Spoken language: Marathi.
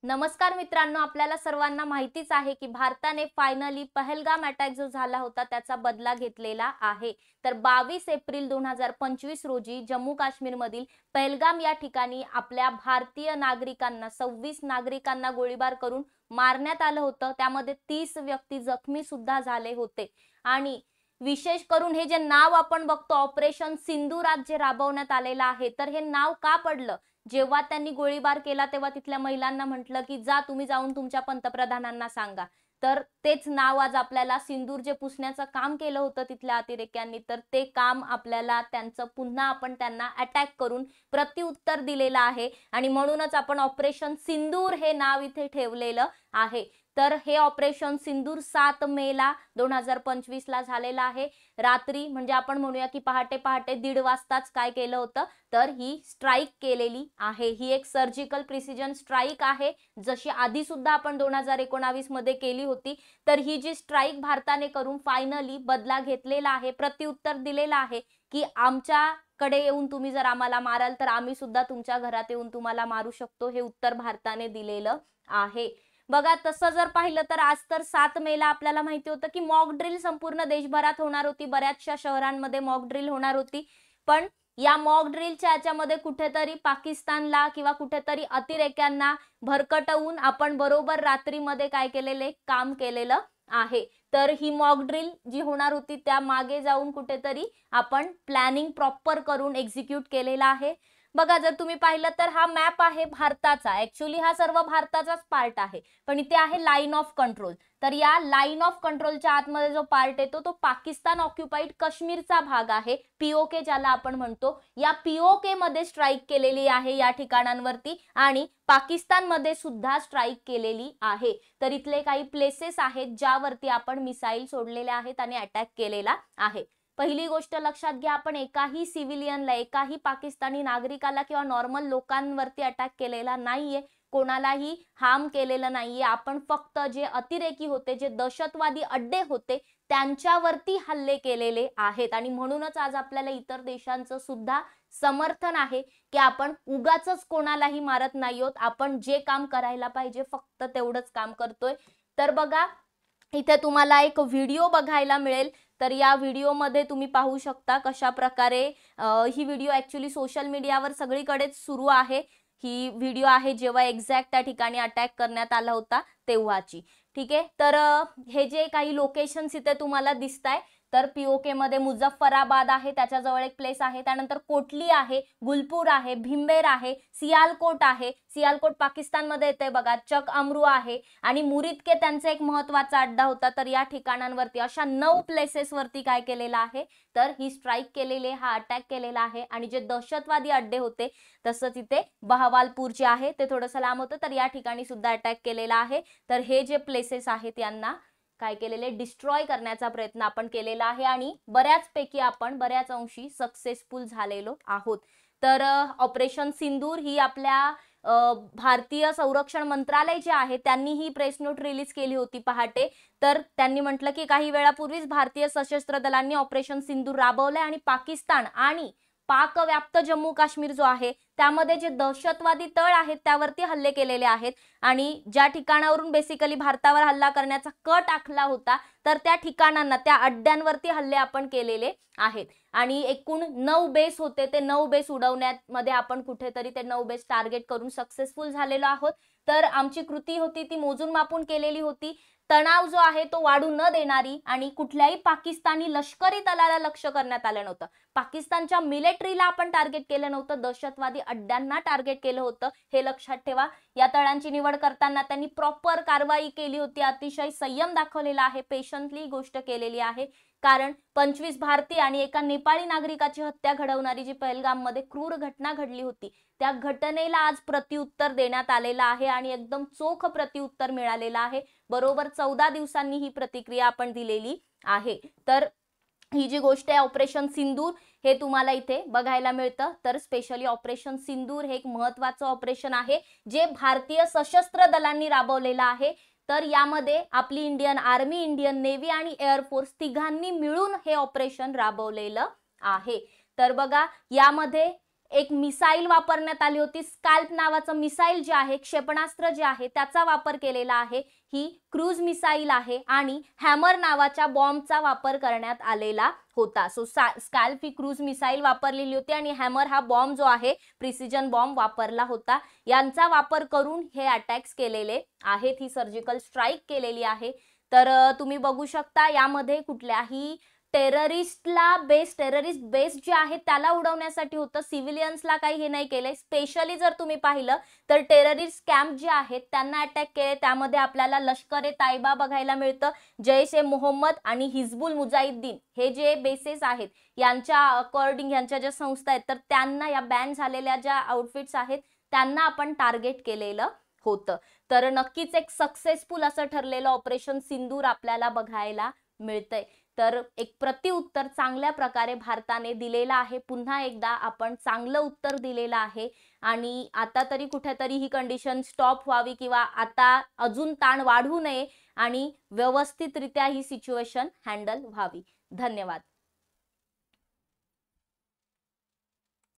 नमस्कार मित्रांनो, आपल्याला सर्वांना माहितीच आहे की भारताने फायनली पहलगाम अटॅक जो झाला होता त्याचा बदला घेतलेला आहे। तर 22 एप्रिल 2025 रोजी जम्मू काश्मीर मधील पहलगाम या ठिकाणी आपल्या भारतीय नागरिकांना 26 नागरिकांना गोळीबार करून मारण्यात आलं होतं। त्यामध्ये 30 व्यक्ती जखमी सुद्धा झाले होते आणि विशेष करून हे जे नाव आपण बघतो ऑपरेशन सिंदूर आज जे राबवण्यात आलेलं आहे, तर हे नाव का पडलं? जेव्हा त्यांनी गोळीबार केला तेव्हा तिथल्या महिलांना म्हटलं की जा तुम्ही जाऊन तुमच्या पंतप्रधानांना सांगा। तर तेच नाव आज आपल्याला सिंदूर जे पुसण्याचं काम केलं होतं तिथल्या अतिरेक्यांनी, तर ते काम आपल्याला त्यांचं पुन्हा आपण त्यांना अटॅक करून प्रत्युत्तर दिलेलं आहे आणि म्हणूनच आपण ऑपरेशन सिंदूर हे नाव इथे ठेवलेलं आहे। तर हे ऑपरेशन सिंदूर 7 मे ला 2025 ला झालेलं आहे। रात्री म्हणजे आपण म्हणूया की पहाटे 1:30 वाजताच काय केलं होतं, तर ही स्ट्राइक केलेली आहे। ही एक सर्जिकल प्रिसिजन स्ट्राइक आहे, जशी आधी सुद्धा आपण 2019 मध्ये केली होती। तर ही जी स्ट्राइक भारताने करून फायनली बदला घेतलेला आहे, प्रत्युत्तर दिलेला आहे की आमच्याकडे येऊन तुम्ही जर आम्हाला माराल तर आम्ही सुद्धा तुमच्या घरात येऊन तुम्हाला मारू शकतो, हे उत्तर भारताने दिलेलं आहे। बघा तसं जर पाहिलं तर आज तर 7 मे ला आपल्याला माहिती होतं की मॉक ड्रिल संपूर्ण देशभरात होणार होती, बऱ्याचशा शहरांमध्ये मॉक ड्रिल होणार होती। पण या मॉक ड्रिलच्या याच्यामध्ये कुठेतरी पाकिस्तानला किंवा कुठेतरी अतिरेक्यांना भरकटवून आपण बरोबर रात्रीमध्ये काय केलेले काम केलेलं आहे। तर ही मॉक ड्रिल जी होणार होती त्या मागे जाऊन कुठेतरी आपण प्लॅनिंग प्रॉपर करून एक्झिक्यूट केलेला आहे। बघा जर तुम्ही पाहिलं तर हा मॅप आहे भारताचा, ऍक्च्युअली हा सर्व भारताचाच पार्ट आहे, पण इथे आहे लाईन ऑफ कंट्रोल। तर या लाईन ऑफ कंट्रोलच्या आतमध्ये जो पार्ट येतो तो पाकिस्तान ऑक्युपाइड काश्मीरचा भाग आहे, पीओके ज्याला आपण म्हणतो। या पीओके मध्ये स्ट्राइक केलेली आहे या ठिकाणांवरती आणि पाकिस्तान मध्ये सुद्धा स्ट्राइक केलेली आहे। तर इथले काही प्लेसेस आहेत ज्यावरती आपण मिसाईल सोडलेले आहेत आणि अटॅक केलेला आहे। पहिली गोष्ट लक्षात घ्या, आपण एकाही सिव्हिलियनला, एकाही पाकिस्तानी नागरिकाला किंवा नॉर्मल लोकांवरती अटॅक केलेला नाहीये, कोणालाही हार्म केलेलं नाहीये। आपण फक्त जे अतिरेकी होते, जे दहशतवादी अड्डे होते त्यांच्यावरती हल्ले केलेले आहेत आणि म्हणूनच आज आपल्याला इतर देशांचं सुद्धा समर्थन आहे की आपण उगाचच कोणालाही मारत नाही आहोत, आपण जे काम करायला पाहिजे फक्त तेवढंच काम करतोय। तर बघा इथे तुम्हाला एक व्हिडिओ बघायला मिळेल, तर या व्हिडिओ मध्ये तुम्ही पाहू शकता कशा प्रकारे ही व्हिडिओ ऍक्च्युअली सोशल मीडियावर सगळीकडेच सुरू आहे। ही व्हिडिओ आहे जेव्हा एक्झॅक्ट त्या ठिकाणी अटॅक करण्यात आला होता तेव्हाची, ठीक आहे। तर हे जे काही लोकेशन्स इथे तुम्हाला दिसताय, तर पीओके मध्ये मुझफ्फराबाद आहे, त्याच्याजवळ एक प्लेस आहे, त्यानंतर कोटली आहे, गुलपूर आहे, भिंबेर आहे, सियालकोट आहे, सियालकोट पाकिस्तान मध्ये येते बघा, चक अमरू आहे आणि मुरीद के त्यांचा एक महत्त्वाचा अड्डा होता। तर या ठिकाणांवरती अशा 9 प्लेसेस वरती काय केलेलं आहे, तर ही स्ट्राइक केलेली, हा अटॅक केलेला आहे। आणि जे दहशतवादी अड्डे होते तसंच इथे बहवालपूर जे आहे ते थोडंसं लांब होतं, तर या ठिकाणी सुद्धा अटॅक केलेला आहे। तर हे जे प्लेसेस आहेत यांना काय केलेले, डिस्ट्रॉय करण्याचा प्रयत्न आपण केलेला आहे आणि बऱ्याचपैकी आपण बऱ्याच अंशी सक्सेसफुल झालेलो आहोत। तर ऑपरेशन सिंदूर ही आपल्या भारतीय संरक्षण मंत्रालय जे आहे त्यांनी ही प्रेस नोट रिलीज केली होती पहाटे। तर त्यांनी म्हटलं की काही वेळापूर्वीच भारतीय सशस्त्र दलांनी ऑपरेशन सिंदूर राबवलंय आणि पाकिस्तान आणि पाक व्याप्त जम्मू काश्मीर जो आहे त्यामध्ये जे दहशतवादी तळ आहेत त्यावरती हल्ले केलेले आहेत आणि ज्या ठिकाणावरून बेसिकली भारतावर हल्ला करण्याचा कट आखला होता तर त्या ठिकाणांना, त्या अड्ड्यांवरती हल्ले आपण केलेले आहेत आणि एकूण 9 बेस होते, ते 9 बेस उडवण्यामध्ये आपण कुठेतरी ते 9 बेस टार्गेट करून सक्सेसफुल झालेलो आहोत। तर आमची कृती होती ती मोजून मापून केलेली होती, तणाव जो आहे तो वाढू न देणारी आणि कुठल्याही पाकिस्तानी लष्करी तळाला लक्ष्य करण्यात आलं नव्हतं, पाकिस्तानच्या मिलिटरीला आपण टार्गेट केलं नव्हतं, दहशतवादी अड्ड्यांना टार्गेट केलं होतं, हे लक्षात ठेवा। या तळांची निवड करताना त्यांनी प्रॉपर कारवाई केली होती, अतिशय संयम दाखवलेला आहे, पेशंटली गोष्ट केलेली आहे। कारण 25 भारतीय आणि एका नेपाळी नागरिकाची हत्या घडवणारी जी पहलगाम मध्ये क्रूर घटना घडली होती त्या घटनेला आज प्रत्युत्तर देण्यात आलेलं आहे आणि एकदम चोख प्रत्युत्तर मिळालेलं आहे। बरोबर 14 दिवसांनी ही प्रतिक्रिया आपण दिलेली आहे। तर ही जी गोष्ट आहे ऑपरेशन सिंदूर हे तुम्हाला इथे बघायला मिळतं। तर स्पेशली ऑपरेशन सिंदूर हे एक महत्त्वाचं ऑपरेशन आहे जे भारतीय सशस्त्र दलांनी राबवलेलं आहे। तर यामध्ये आपली इंडियन आर्मी, इंडियन नेव्ही आणि एअरफोर्स तिघांनी मिळून हे ऑपरेशन राबवलेलं आहे। तर बघा यामध्ये एक मिसाईल वापरण्यात आली होती, स्कॅल्प नावाचं मिसाईल जे आहे, क्षेपणास्त्र जे आहे त्याचा वापर केलेला आहे, ही क्रूज मिसाईल आहे आणि हॅमर नावाच्या बॉम्बचा वापर करण्यात आलेला होता. सो स्कॅल्प ही क्रूज मिसाईल वापरलेली होती आणि हॅमर हा बॉम्ब जो आहे प्रिसिजन बॉम्ब वापरला होता. यांचा वापर करून हे अटॅक्स केलेले आहेत, ही सर्जिकल स्ट्राईक केलेली आहे. तर तुम्ही बघू शकता यामध्ये कुठल्याही टेररिस्ट बेस जे आहे त्याला उडवण्यासाठी होतं, सिव्हिलियन्सला काही हे नाही केलंय. स्पेशली जर तुम्ही पाहिलं तर टेररिस्ट कॅम्प जे आहेत त्यांना अटॅक केले, त्यामध्ये आपल्याला लष्कर ए तायबा बघायला मिळतं, जैश ए मोहम्मद आणि हिजबुल मुजाहिद्दीन हे जे बेसेस आहेत यांच्या अकॉर्डिंग यांच्या ज्या संस्था आहेत तर त्यांना या बॅन झालेल्या ज्या आउटफिट्स आहेत त्यांना आपण टार्गेट केलेलं होतं. तर नक्कीच एक सक्सेसफुल असं ठरलेलं ऑपरेशन सिंदूर आपल्याला बघायला मिळतंय. तर एक प्रतिउत्तर चांगल्या प्रकारे भारताने दिलेला आहे. पुन्हा एकदा आपण चांगलं उत्तर दिलेलं आहे आणि आता तरी कुठेतरी ही कंडिशन स्टॉप व्हावी किंवा आता अजून ताण वाढू नये आणि व्यवस्थितरित्या ही सिच्युएशन हँडल व्हावी. धन्यवाद.